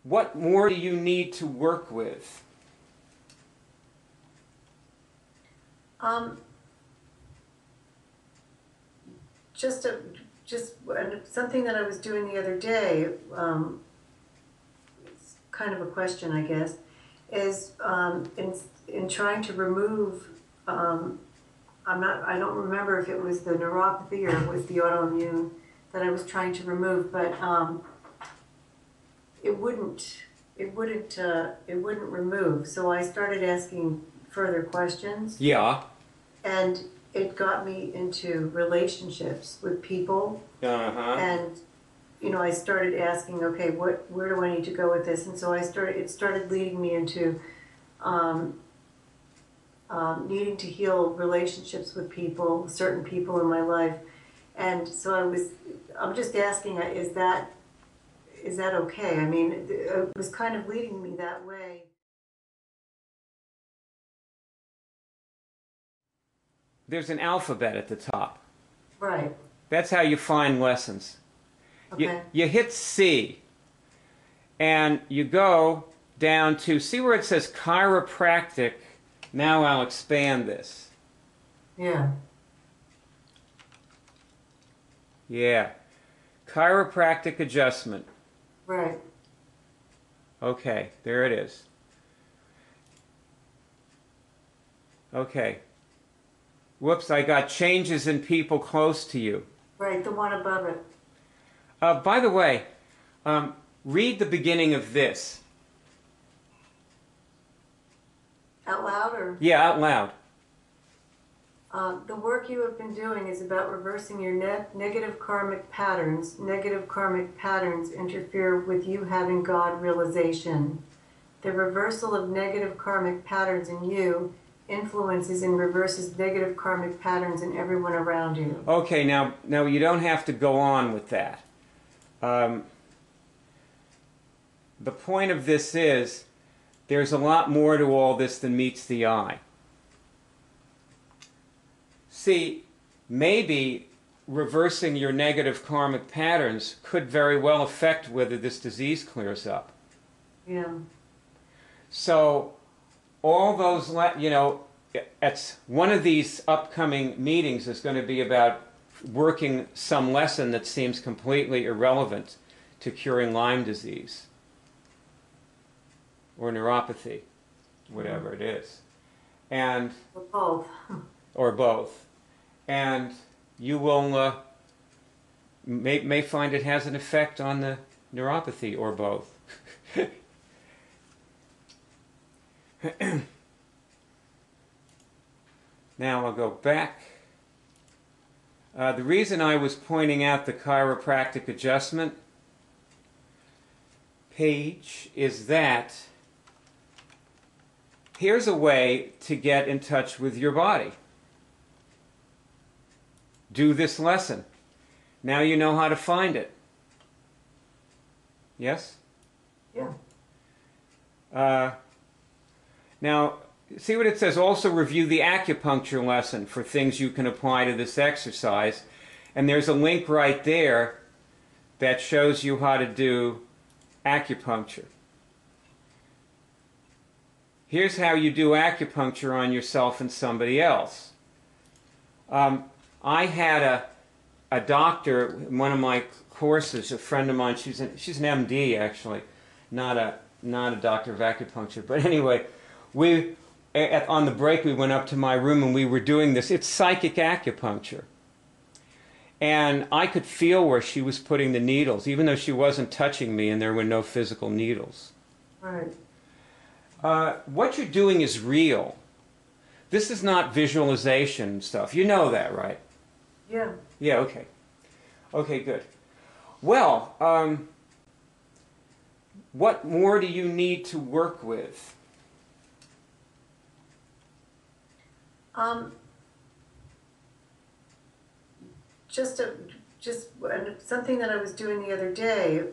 What more do you need to work with? Just something that I was doing the other day, it's kind of a question, I guess, is in trying to remove, I don't remember if it was the neuropathy or it was the autoimmune that I was trying to remove, but it wouldn't remove. So I started asking further questions. Yeah. And it got me into relationships with people. And I started asking, okay, where do I need to go with this? And so it started leading me into needing to heal relationships with people, certain people in my life. And so I'm just asking, is that okay? I mean, it was kind of leading me that way. There's an alphabet at the top. Right. That's how you find lessons. Okay. You hit C, and you go down to, see where it says chiropractic. Now I'll expand this. Yeah. Yeah. Chiropractic adjustment. Right. Okay, there it is. Okay. Whoops, I got changes in people close to you. Right, the one above it. By the way, read the beginning of this. Out loud, or? Yeah, out loud. The work you have been doing is about reversing your negative karmic patterns. Negative karmic patterns interfere with you having God realization. The reversal of negative karmic patterns in you influences and reverses negative karmic patterns in everyone around you. Okay, now you don't have to go on with that. The point of this is there's a lot more to all this than meets the eye. See, maybe reversing your negative karmic patterns could very well affect whether this disease clears up. Yeah. So all those, it's one of these upcoming meetings is going to be about working some lesson that seems completely irrelevant to curing Lyme disease or neuropathy, whatever it is. And Or both. Or both. And you will may find it has an effect on the neuropathy or both. Now I'll go back. The reason I was pointing out the chiropractic adjustment page is that here's a way to get in touch with your body. Do this lesson. Now you know how to find it. Yes? Yeah. Now, see what it says? Also review the acupuncture lesson for things you can apply to this exercise. And there's a link right there that shows you how to do acupuncture. Here's how you do acupuncture on yourself and somebody else. I had a doctor in one of my courses, a friend of mine, she's an MD actually, not a doctor of acupuncture. But anyway, on the break we went up to my room and we were doing this. It's psychic acupuncture. And I could feel where she was putting the needles, even though she wasn't touching me and there were no physical needles. Right. What you're doing is real. This is not visualization stuff. You know that, right? Yeah. Yeah, okay. Okay, good. Well, what more do you need to work with? Just something that I was doing the other day,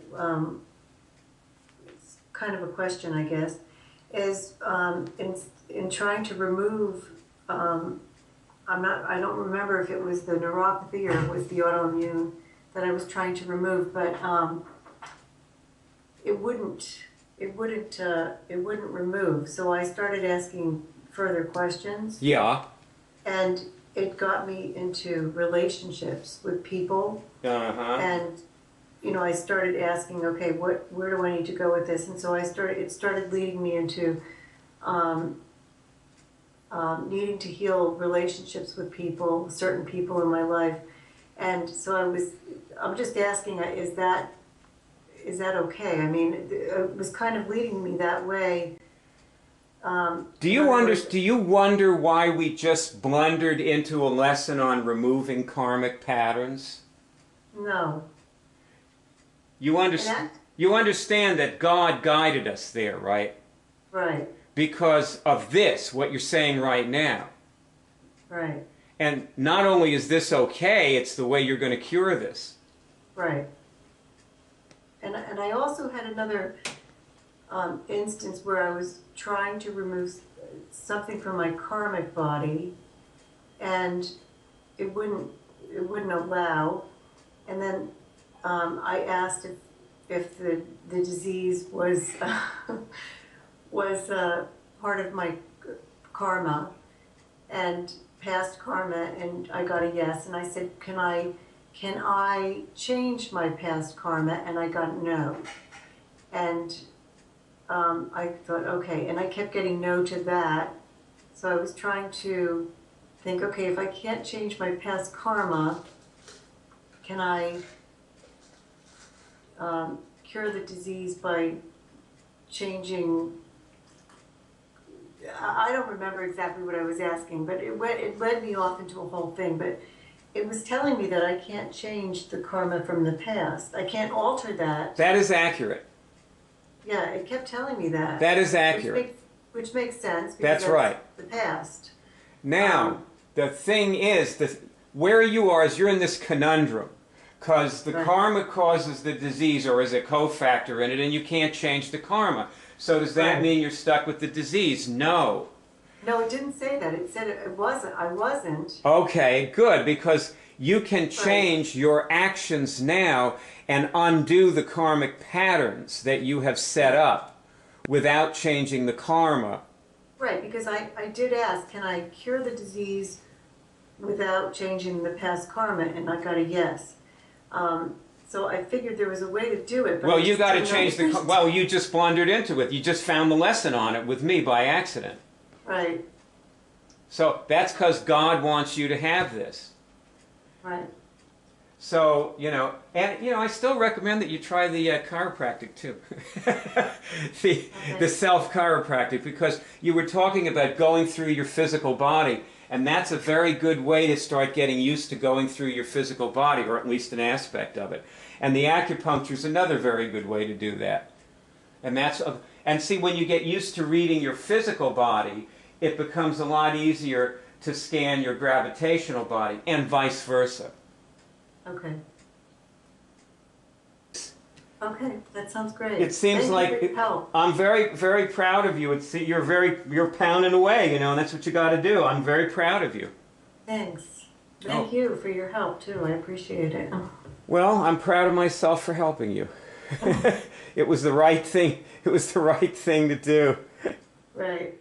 it's kind of a question, I guess, is in trying to remove, I don't remember if it was the neuropathy or it was the autoimmune that I was trying to remove, but it wouldn't it wouldn't remove. So I started asking further questions, Yeah. and it got me into relationships with people. Uh-huh. And I started asking, okay, where do I need to go with this? And so it started leading me into needing to heal relationships with people, certain people in my life. And so I'm just asking, is that okay? I mean, it was kind of leading me that way. Do you wonder why we just blundered into a lesson on removing karmic patterns? No. You understand that God guided us there, right? Right. Because of this, what you're saying right now. Right. And not only is this okay, it's the way you're going to cure this. Right. And I also had another instance where I was trying to remove something from my karmic body, and it wouldn't allow. And then I asked if the disease was part of my karma and past karma, and I got a yes. And I said, can I change my past karma? And I got no. And I thought, okay, and I kept getting no to that. So I was trying to think, okay, if I can't change my past karma, can I cure the disease by changing? I don't remember exactly what I was asking, but it led me off into a whole thing. But it was telling me that I can't change the karma from the past. I can't alter that. That is accurate. Yeah, it kept telling me that. That is accurate. Which makes sense. That's right. The past. Now, the thing is, where you are is you're in this conundrum. Because the karma causes the disease, or is a cofactor in it, and you can't change the karma. So does that mean you're stuck with the disease? No. No, it didn't say that. It said it wasn't. I wasn't. Okay, good, because you can change your actions now and undo the karmic patterns that you have set up without changing the karma. Right, because I did ask, can I cure the disease without changing the past karma, and I got a yes. So I figured there was a way to do it. But well, you got to change the. Well, you just blundered into it. You just found the lesson on it with me by accident. Right. So that's because God wants you to have this. Right. So, I still recommend that you try the chiropractic too. the self-chiropractic, because you were talking about going through your physical body, and that's a very good way to start getting used to going through your physical body, or at least an aspect of it. And the acupuncture is another very good way to do that. And see, when you get used to reading your physical body, it becomes a lot easier to scan your gravitational body, and vice versa. Okay. Okay, that sounds great. It seems I'm very, very proud of you. You're pounding away, and that's what you got to do. I'm very proud of you. Thanks. Thank you for your help too. I appreciate it. Well, I'm proud of myself for helping you. It was the right thing. It was the right thing to do. Right.